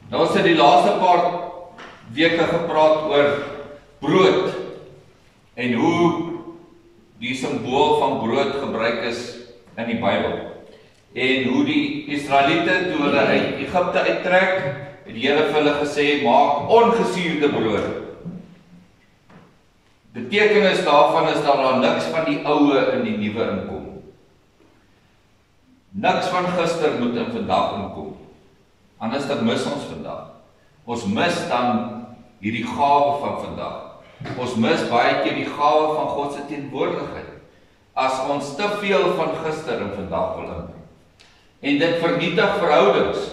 Nou ons het die laaste paar weke gepraat oor brood en hoe die simbool van brood gebruik is in die Bybel. En hoe die Israeliete toe hulle uit Egipte uittrek, het die Here vir hulle gesê, maak ongesuurde brood. Betekenis daarvan is dat daar niks van die ouwe in die nuwe inkom. Niks van gister moet in vandag inkom. Anders dan mis ons vandag. Ons mis dan hierdie gawe van vandag. Ons mis baie keer die gawe van God se teenwoordigheid. As ons te veel van gister in vandag wil inbring. En dit vernietig verhoudings.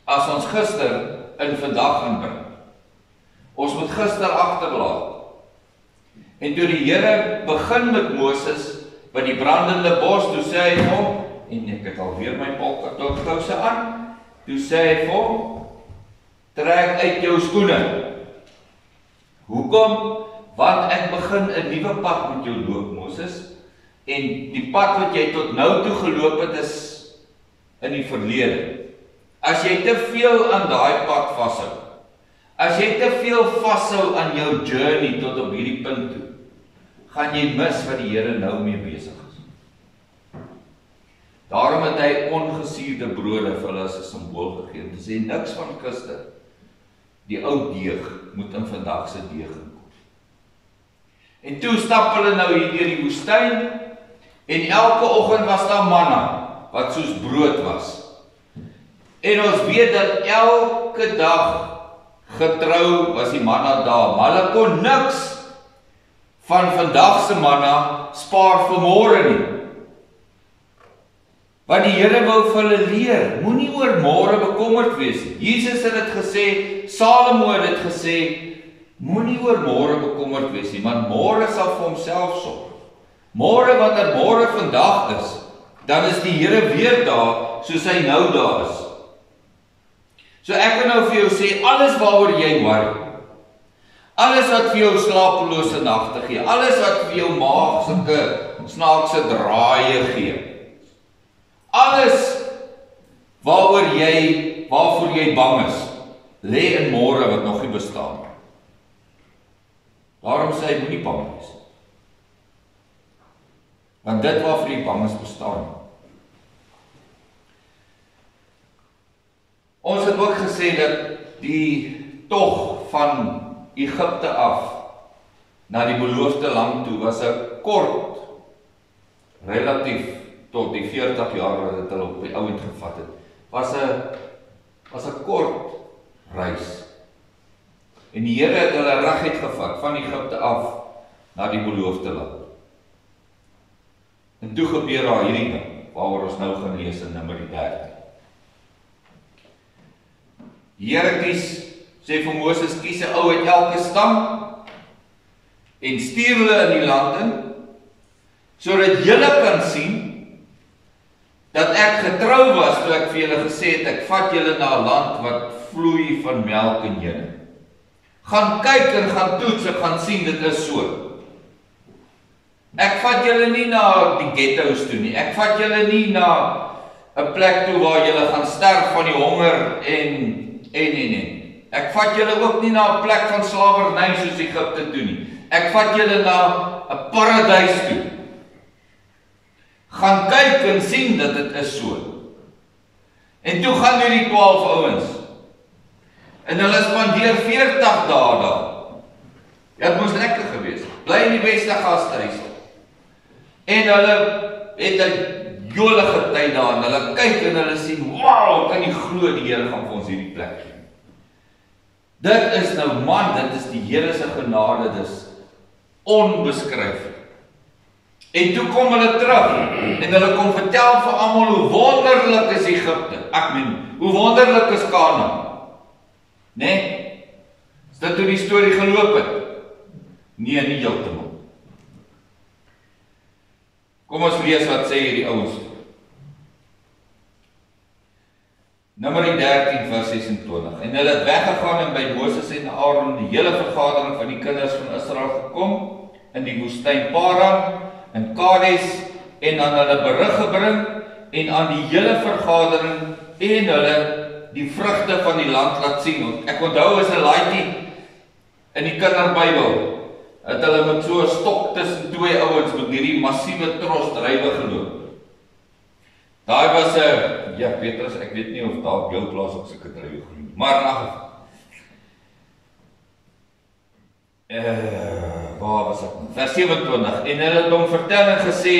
As ons gister in vandag inbring. Ons moet gister agterlaat. En toe die Here begin met Moses by die brandende bos, toe sê hy vir hom, en ek het alweer my polkatouse aan, toe sê hy vir hom, trek uit jou skoene. Hoekom? Want ek begin 'n nuwe pad met jou loop, Moses, en die pad wat jy tot nou toe geloop het is in die verlede. As jy te veel aan daai pad vashou, as jy te veel vashou aan jou journey tot op hierdie punt toe, gaan jy mis wat die Here nou mee besig is. Daarom het hy ongesuurde brode vir hulle as 'n simbool gegee, om te sê niks van gister. Die ou deeg moet in vandag se deeg inkom. En toe stap hulle nou hier deur die woestyn, en elke oggend was daar manna, wat soos brood was. En ons weet dat elke dag getrou was die manna daar, maar hulle kon niks van vandag se manna spaar vir môre nie. Want die Here wou vir hulle leer, moenie oor môre bekommerd wees nie. Jesus het dit gesê, Salomo het dit gesê, moenie oor môre bekommerd wees nie, want môre sal vir homself sorg. Môre wanneer môre vandag is, dan is die Here weer daar, soos hy nou daar is. So ek kan nou vir jou sê, alles waaroor jy worry, alles wat vir jou slapelose nagte gee, alles wat vir jou maag sulke snaakse draaie gee, alles waarvoor jy bang is, lê in môre wat nog nie bestaan. Daarom sê hy, moenie bang wees. Want dit waarvoor jy bang is bestaan. Ons het ook gesê dat die tog van Egipte af na die beloofde land toe was 'n kort, relatief tot die 40 jaar wat dit hulle op die ouend gevat het, was 'n kort reis. En die Here het hulle reguit gevat van Egipte af na die beloofde land. En toe gebeur daar hierdie ding waaroor ons nou gaan lees in Numeri 13. Die Here sê vir Moses, kies 'n ou uit elke stam en stuur hulle in die land in, sodat julle kan sien dat ek getrou was toe ek vir julle gesê het, ek vat julle na 'n land wat vloei van melk en honing. Gaan kyk en gaan toets en gaan sien, dit is so. Ek vat julle nie na die ghettos toe nie, ek vat julle nie na 'n plek toe waar julle gaan sterf van die honger en. Ek vat julle ook nie na 'n plek van slawerny soos Egipte toe nie. Ek vat julle na 'n paradys toe. Gaan kyk en sien dat dit is so. En toe gaan hierdie 12 ouens. En hulle spandeer 40 dae daar. Ja, dit moes lekker gewees. Bly in die beste gastehuis. En hulle het 'n jolige tyd daar en hulle kyk en hulle sien, wow, kan nie glo die Here gaan vir ons hierdie plek gee. Dit is nou man, dit is die Here se genade, dit is onbeskryflik. En toe kom hulle terug en hulle kom vertel vir almal hoe wonderlik is Egipte. Hoe wonderlik is Kanaan. Nee? Is dit hoe die storie geloop het? Nee, nie heeltemal. Kom ons lees wat sê hierdie ouens. Numeri 13 vers 26. En hulle het weggegaan en by Moses en Aaron die hele vergadering van die kinders van Israel gekom in die woestyn Paran in Kades en aan hulle berig gebring en aan die hele vergadering en hulle die vrugte van die land laat sien. Ek onthou as 'n laaitjie in die kinderbybel, het hulle met so 'n stok tussen twee ouens met hierdie massiewe tros druiwe geloop. Daai was 'n, ja Petrus, ek weet nie of daar op jou plaas ook sulke druiwe groei, maar in elk geval. Waar was ek? Vers 27, en hulle het hom vertel en gesê,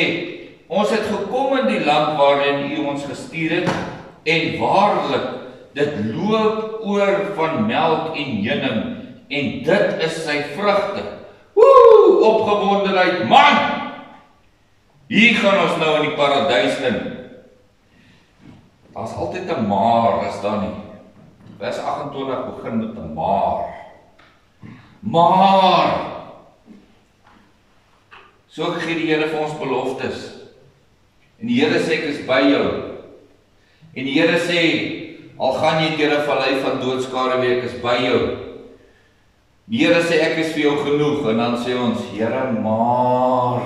ons het gekom in die land waarin u ons gestuur het, en waarlik, dit loop oor van melk en heuning, en dit is sy vrugte. Woe, opgewondenheid, man! Hier gaan ons nou in die paradys in. Daar's altyd 'n maar, is daar nie? Vers 28 begin met 'n maar. Maar, so gee die Here vir ons beloftes. En die Here sê, ek is by jou. En die Here sê, al gaan jy deur 'n vallei van doodskare, ek is by jou. Die Here sê, ek is vir jou genoeg. En dan sê ons, Here, maar.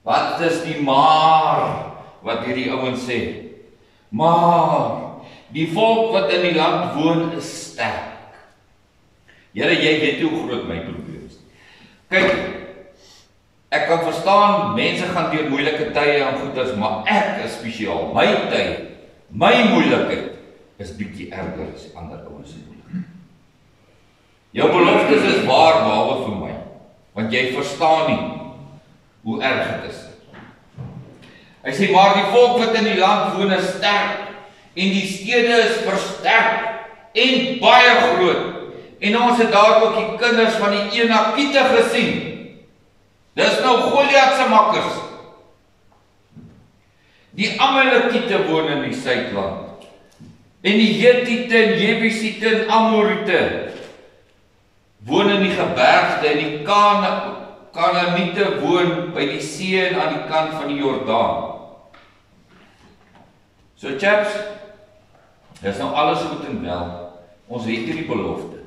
Wat is die maar? Wat hierdie ouens sê? Maar, die volk wat in die land woon is sterk. Here, jy weet hoe groot my probleem is. Kyk, ek kan verstaan, mense gaan deur moeilike tye en goeders, maar ek is spesiaal. My tye, my moeilikheid, is bietjie erger as ander ouens se moeilikheid. Jou beloftes is waar, behalwe vir my, want jy verstaan nie hoe erg dit is. Hy sê, maar die volk wat in die land woon is sterk, en die stede is versterk, en baie groot. En ons het daar ook die kinders van die Enakiete gesien. Dis nou Goliat se makkers. Die Amalekiete woon in die suidland. En die Hetiete en Jebusiete en Amoriete woon in die gebergte, en die Kanaaniete woon by die see en aan die kant van die Jordaan. So chaps, dis nou alles goed en wel. Ons het hierdie belofte.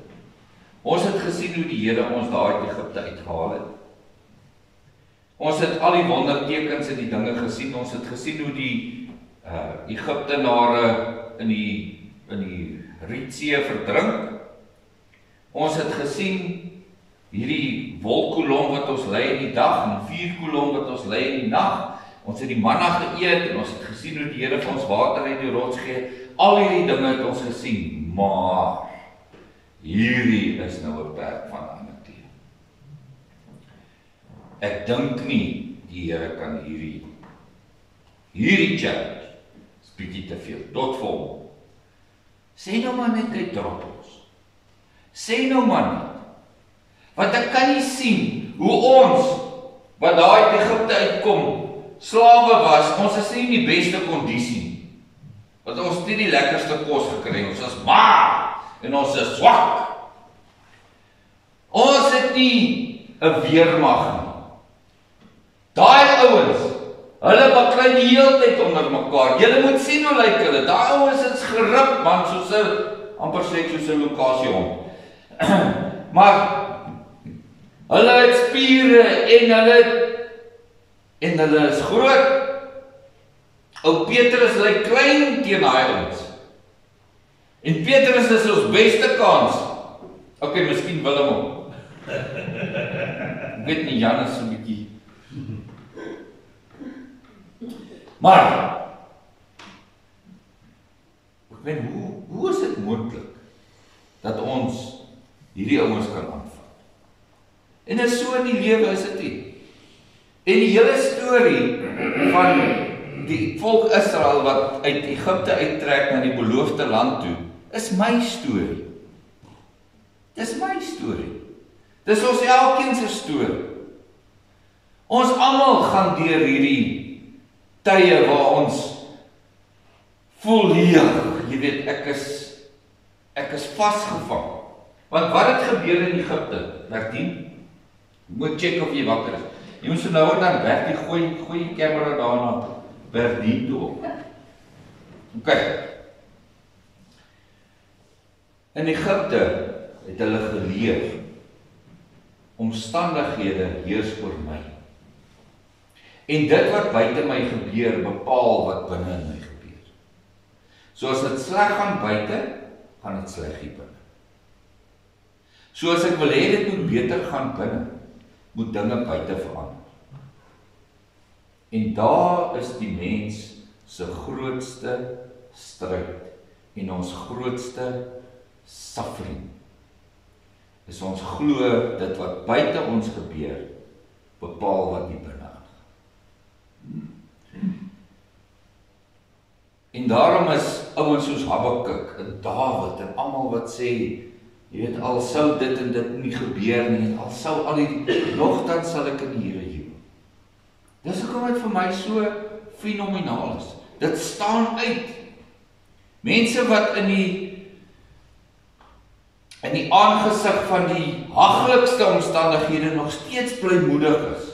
Ons het gesien hoe die Here ons daar uit Egipte uitgehaal het. Ons het al die wondertekens en die dinge gesien. Ons het gesien hoe die Egiptenare in die Rietsee verdrink. Ons het gesien hierdie wolkkolom wat ons lei in die dag en vuurkolom wat ons lei in die nag. Ons het die manna geëet en ons het gesien hoe die Here vir ons water uit die rots gee. Al hierdie dinge het ons gesien, maar hierdie is nou 'n perk van 'n ander tee. Ek dink nie die Here kan hierdie challenge is bietjie te veel, tot vir hom. Sê nou maar net uit droppels. Sê nou maar net. Want ek kan nie sien hoe ons, wat daar uit Egipte uitkom, slawe was, ons is nie in die beste kondisie nie. Want ons het nie die lekkerste kos gekry, ons is maar, en ons is swak. Ons het nie 'n weermag nie. Daai ouens, hulle baklei die hele tyd onder mekaar. Julle moet sien hoe lyk hulle. Daai ouens is gerib, man, soos 'n amper sê soos 'n lokasiehond. Maar hulle het spiere en hulle is groot. Ou Petrus lyk klein teen daai ouens. En Petrus is ons beste kans. Okay, miskien Willem ook. Ek weet nie, Jan is so 'n bietjie. Maar ek weet, hoe is dit moontlik dat ons hierdie ouens kan aanvat? En dit is so in die lewe, is dit nie? En die hele storie van die volk Israel wat uit Egipte uittrek na die beloofde land toe, is my storie. Dis my storie. Dis ons elkeen se storie. Ons almal gaan deur hierdie tye waar ons voel leeg. Jy weet, ek is vasgevang. Want wat het gebeur in Egipte? Bertien, moet check of jy wakker is. Jy moet so nou en dan Bertie, gooi die camera daarna Bertien toe op. Ok. In Egipte het hulle geleer, omstandighede heers oor my. En dit wat buite my gebeur, bepaal wat binne in my gebeur. So as dit sleg gaan buite, gaan dit sleg hier binne. So as ek wil hê dit moet beter gaan binne, moet dinge buite verander. En daar is die mens se grootste stryd en ons grootste suffering. Is ons glo dit wat buite ons gebeur, bepaal wat hier binne aangaan. En daarom is ouens soos Habakuk en Dawid en almal wat sê, jy weet, al sou dit en dit nie gebeur nie, al sou al die, nogtans sal ek in die Here juwel. Dis hoekom dit vir my so fenomenaal is. Dit staan uit. Mense wat in die aangesig van die haglikste omstandighede nog steeds blymoedig is.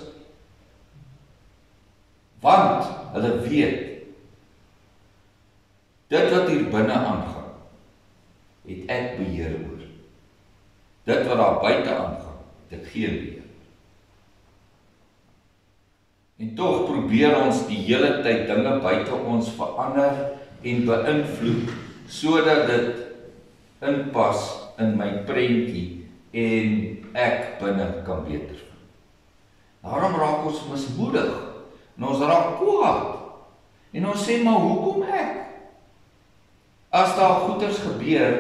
Want hulle weet, dit wat hier binne aangaan, het ek beheer oor. Dit wat daar buite aangaan, het ek geen beheer. En tog probeer ons die hele tyd dinge buite ons verander en beïnvloed, sodat dit inpas in my prentjie en ek binne kan beter vind. Daarom raak ons mismoedig en ons raak kwaad. En ons sê, maar hoekom ek? As daar goeders gebeur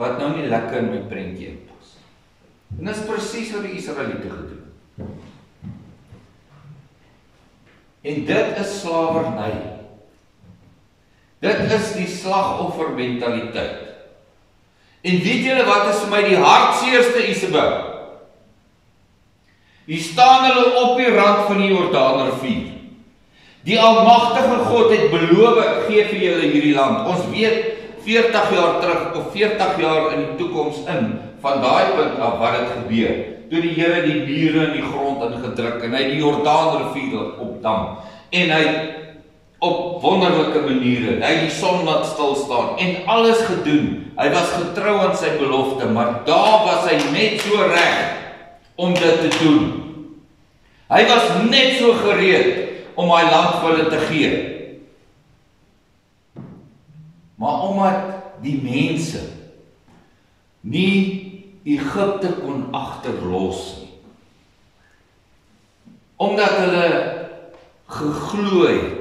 wat nou nie lekker in my prentjie inpas. En dis presies wat die Israeliete gedoen. En dit is slawerny. Dit is die slagoffermentaliteit. En weet julle wat is vir my die hartseerste, Isabel? Hier staan hulle op die rand van die Jordaanrivier. Die almagtige God het beloof, ek gee vir julle hierdie land. Ons weet 40 jaar terug of 40 jaar in die toekoms in, van daai punt af wat het gebeur, toe die Here die mure in die grond ingedruk en hy die Jordaanrivier opdam en hy op wonderlike maniere, hy die son laat stil staan en alles gedoen. Hy was getrou aan sy belofte, maar daar was hy net so reg om dit te doen. Hy was net so gereed om hy land vir hulle te gee. Maar omdat die mense nie Egipte kon agterlos nie, omdat hulle geglo het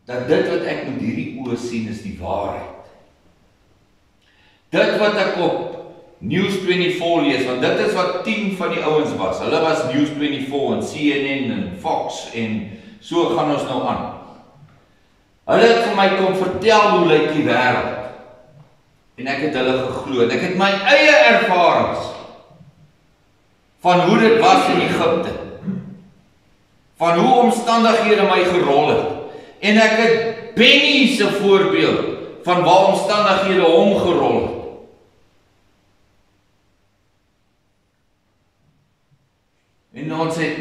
dat dit wat ek met hierdie oë sien is die waarheid. Dit wat ek op News24 lees, want dit is wat 10 van die ouens was. Hulle was News24 en CNN en Fox en so gaan ons nou aan. Hulle het vir my kom vertel hoe lyk die wêreld. En ek het hulle geglo. En ek het my eie ervarings van hoe dit was in Egipte. Van hoe omstandighede my gerol het. En ek het Benny se voorbeeld van waar omstandighede hom gerol het. En ons het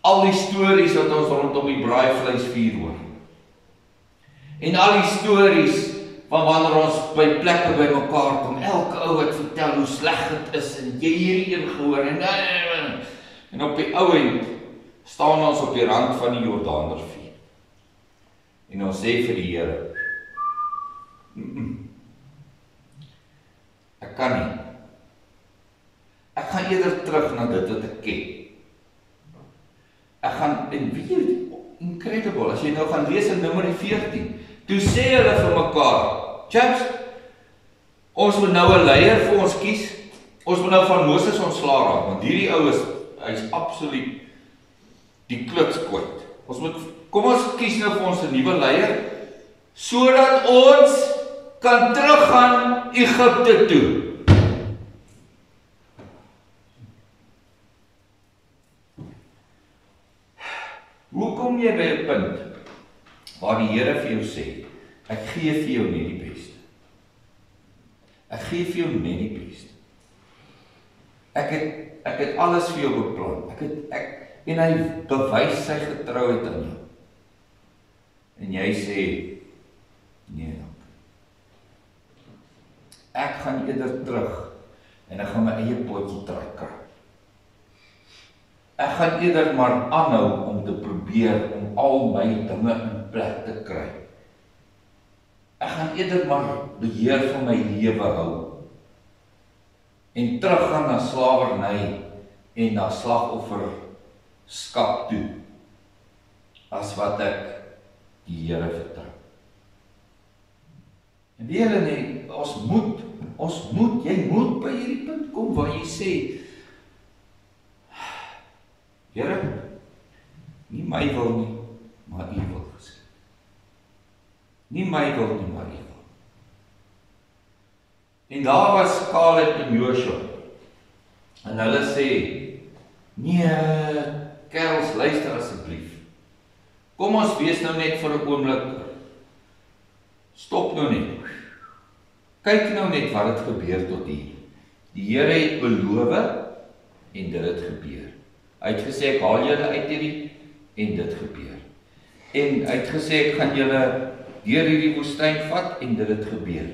al die stories wat ons rondom die braaivleisvuur hoor. En al die stories van wanneer ons by plekke by mekaar kom, elke ou wat vertel hoe sleg dit is en jy hierdie een gehoor en op die ou end staan ons op die rand van die Jordaanrivier. En ons sê vir die Here, ek kan nie. Ek gaan eerder terug na dit wat ek ken. Ek gaan, en weet jy, incredible, as jy nou gaan lees in Numeri 14, toe sê hulle vir mekaar, chaps, ons moet nou 'n leier vir ons kies, ons moet nou van Moses ontslaa raak, want hierdie ou hy is absoluut die kluts kwyt. Kom ons kies nou vir ons 'n nuwe leier, sodat ons kan teruggaan Egipte toe. Hoe kom jy by 'n punt waar die Here vir jou sê, ek gee vir jou net die beste. Ek gee vir jou net die beste. Ek het alles vir jou beplan. En hy bewys sy getrouheid aan jou. En jy sê, nee, dank. Ek gaan eerder terug en ek gaan my eie potjie trek. Ek gaan eerder maar aanhou om te probeer om al my dinge in plek te kry. Ek gaan eerder maar beheer van my lewe hou en teruggaan na slawerny en na slagofferskap toe, as wat ek die Here vertrou. En weet julle nie, jy moet by hierdie punt kom waar jy sê, Here, nie my wil nie, maar U wil geskied. Nie my wil nie, maar U wil. En daar was Caleb en Joshua, en hulle sê, nee, kerels, luister asseblief. Kom ons wees nou net vir 'n oomblik. Stop nou net. Kyk nou net wat het gebeur tot hier. Die Here het beloof en dit het gebeur. Hy het gesê ek haal julle uit hierdie en dit gebeur. En hy het gesê ek gaan julle deur hierdie woestyn vat en dit het gebeur.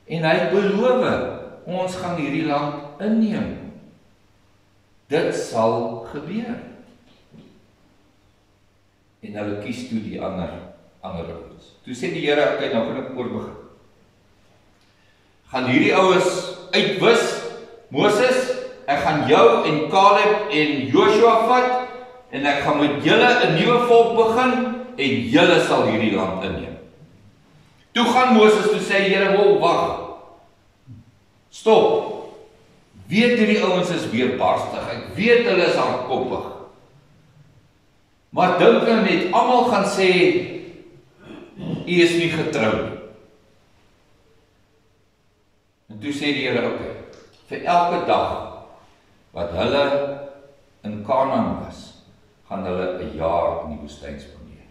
En hy het beloof ons gaan hierdie land inneem. Dit sal gebeur. En hulle kies toe die ander ouens. Toe sê die Here, okay, nou gaan ek oorbegin. Gaan hierdie ouens uitwis, Moses, ek gaan jou en Caleb en Joshua vat, en ek gaan met julle 'n nuwe volk begin, en julle sal hierdie land inneem. Toe gaan Moses toe sê, Here, wag, stop, weet hierdie ouens is weerbarstig, ek weet hulle is hardkoppig, maar dink nou net, almal gaan sê, U is nie getrou nie. En toe sê die Here, okay, vir elke dag wat hulle in Kanaan was, gaan hulle 'n jaar in die woestyn spandeer.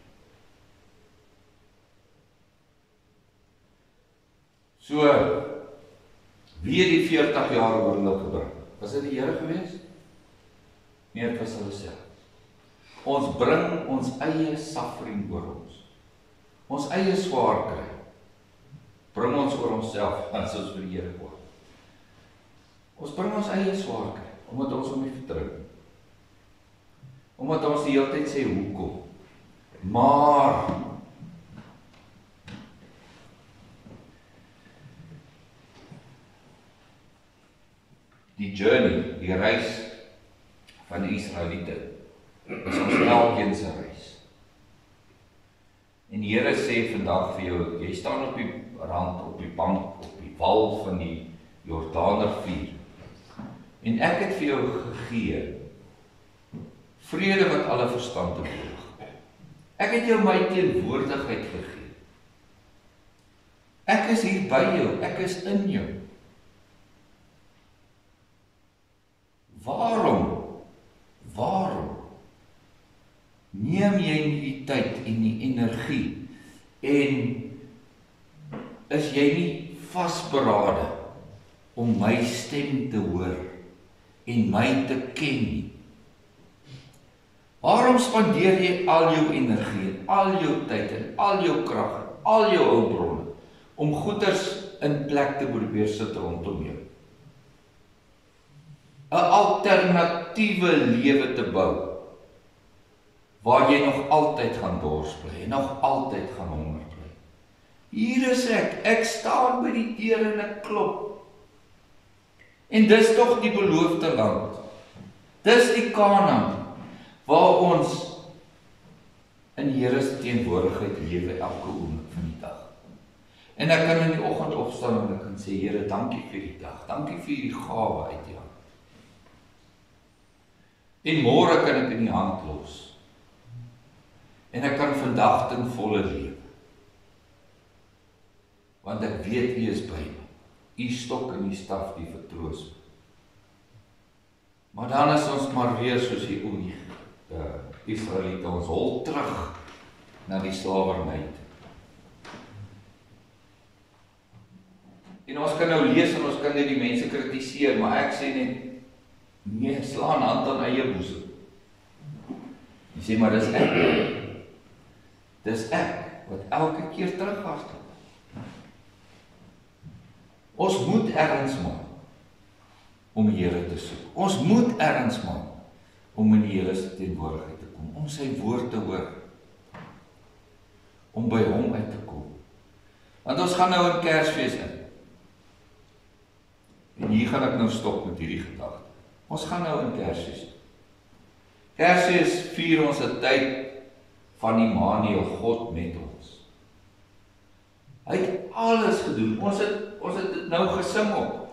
So, wie het die 40 jaar oor hulle gebring? Was dit die Here gewees? Nee, dit was hulle self. Ons bring ons eie suffering oor ons. Ons eie swaar kry. Bring ons oor onsself, as ons vir die Here word. Ons bring ons eie swaar kry, omdat ons hom nie vertrou. Omdat ons die hele tyd sê, hoekom? Maar, die journey, die reis van die Israeliete, is ons elkeen se reis. En die Here sê vandag vir jou, jy staan op die rand, op die bank, op die wal van die Jordaanrivier. En ek het vir jou gegee vrede wat alle verstand te boven. Ek het jou my teenwoordigheid gegee. Ek is hier by jou, ek is in jou. Waarom neem jy nie die tyd en die energie en is jy nie vasberade om my stem te hoor en my te ken nie? Waarom spandeer jy al jou energie en al jou tyd en al jou krag en al jou hulpbronne om goeders in plek te probeer sit rondom jou? 'n alternatiewe lewe te bou waar jy nog altyd gaan dors bly en nog altyd gaan honger bly. Hier is ek staan by die deur en ek klop. En dis tog die beloofde land. Dis die Kanaan waar ons in die Here se teenwoordigheid lewe elke oomblik van die dag. En ek kan in die oggend opstaan en ek kan sê, Here, dankie vir die dag. Dankie vir die gawe uit die hand. En môre kan ek in die hand los. En ek kan vandag ten volle lewe. Want ek weet U is by my. U stok en U staf die vertroos. Maar dan is ons maar weer soos die Israeliete, ons hol terug na die slawerny. En ons kan nou lees en ons kan net die mense kritiseer, maar ek sê net, nee, slaan hand aan eie boesem. Jy sê, maar dis ek. Dis ek, wat elke keer terughardloop. Ons moet ergens maak om die Here te soek. Ons moet ergens maak om in die Here se teenwoordigheid te kom, om sy woord te hoor, om by hom uit te kom. Want ons gaan nou in Kersfees in. En hier gaan ek nou stop met hierdie gedagte. Ons gaan nou in Kersfees. Kersfees vier ons 'n tyd van Immanuel, God met ons. Hy het alles gedoen. Ons het dit nou gesing op.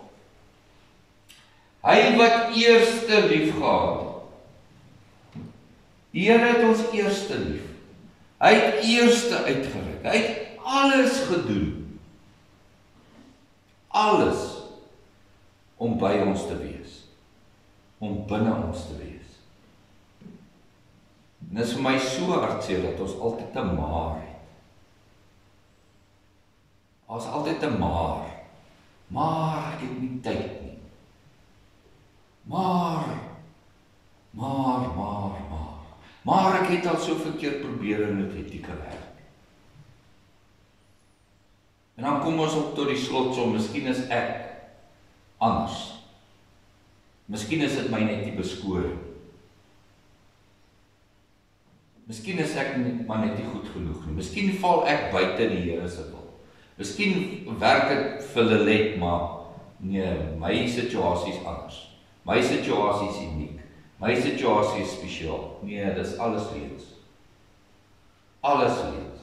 Hy wat eerste lief gehad. Die Here het ons eerste lief. Hy het eerste uitgereik. Hy het alles gedoen. Alles om by ons te wees. Om binne ons te wees. En dit is vir my so hartseer dat ons altyd 'n maar het. Ons altyd 'n maar ek het nie tyd nie. Maar ek het al soveel keer probeer en dit het nie gewerk. En dan kom ons op tot die slotsom, miskien is ek anders. Miskien is dit my net nie beskoring. Miskien is ek maar net nie goed genoeg nie. Miskien val ek buite die Here se wil. Miskien werk dit vir Lelet, maar nee, my situasie is anders. My situasie is uniek. My situasie is spesiaal. Nee, dis alles leuns. Alles leuns.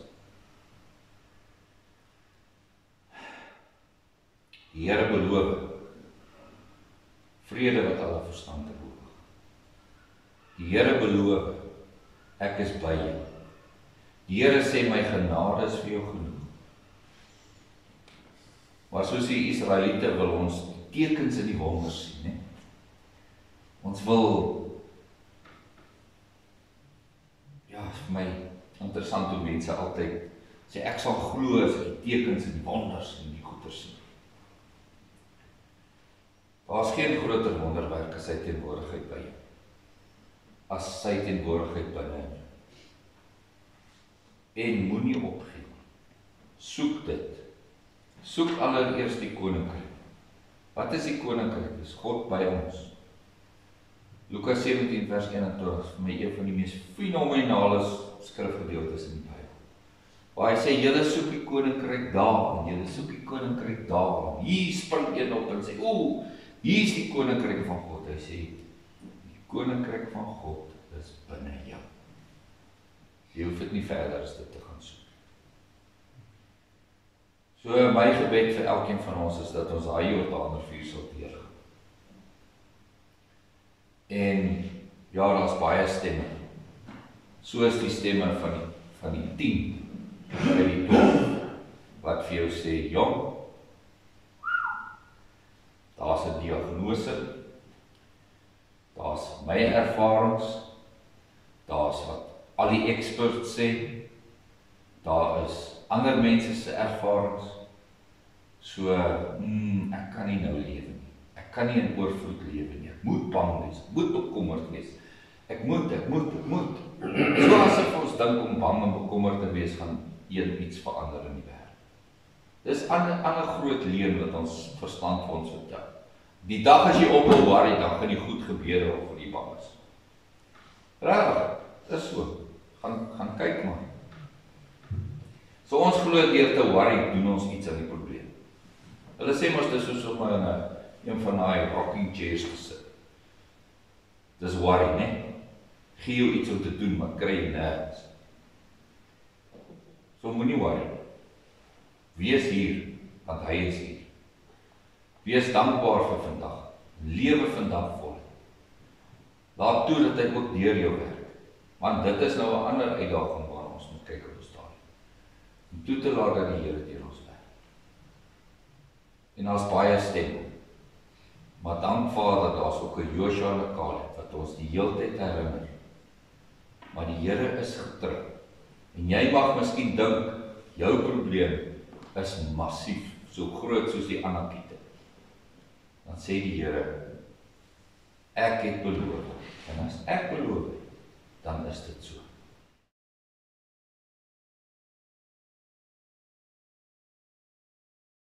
Die Here beloof vrede wat alle verstand te boven. Die Here beloof, ek is by jou. Die Here sê my genade is vir jou genoeg. Maar soos die Israeliete wil ons tekens in die wonders sien, né? Ons wil, ja, vir my interessant hoe mense altyd sê, ek sal glo as ek die tekens en die wonders en die goeders sien. Daar is geen groter wonderwerk as sy teenwoordigheid by jou. As sy teenwoordigheid binne in jou. En moenie opgee. Soek dit. Soek allereerst die koninkryk. Wat is die koninkryk? Dis God by ons. Lukas 17 vers 21 is vir my een van die mees fenomenale skrifgedeeltes in die Bybel. Waar hy sê, julle soek die koninkryk daar, en julle soek die koninkryk daar. Hier spring een op en sê, hier is die koninkryk van God. Hy sê, die koninkryk van God is binne jou. Jy hoef dit nie verder as dit te gaan soek. So my gebed vir elkeen van ons is dat ons daai Jordaanrivier sal deurgaan. En ja, daar's baie stemme. So is die stemme van die 10 by die 12 wat vir jou sê, jong, daar's 'n diagnose, daar's my ervarings, daar's wat al die experts sê, daar is ander mense se ervarings, so, ek kan nie nou lewe nie, ek kan nie in oorvloed lewe nie, ek moet bang wees, ek moet bekommerd wees, ek moet, so asof ons dink om bang en bekommerd te wees, gaan iets verander in die wêreld. Dis 'n ander groot leuen wat ons verstand vir ons vertel. Die dag as jy op wil worry, dan gaan die goed gebeur of jy bang is. Regtig, dis so. Gaan kyk maar. So ons glo deur te worry, doen ons iets aan die probleem. Hulle sê mos dis soos om in een van daai rocking chairs te sit. Dis worry, né? Gee jou iets om te doen, maar kry jy nergens. So moenie worry. Wees hier, want hy is hier. Wees dankbaar vir vandag. Lewe vandag vol. Laat toe dat hy ook deur jou werk. Want dit is nou 'n ander uitdaging waar ons moet kyk op ons taal. Om toe te laat dat die Here deur ons werk. En daar's baie stemme. Maar dank Vader, daar's ook 'n Joshua en 'n Caleb wat ons die hele tyd herinner. Maar die Here is getrou. En jy mag miskien dink jou probleem is massief, so groot soos die Anakiete. Dan sê die Here, ek het beloof. En as ek beloof, dan is dit so.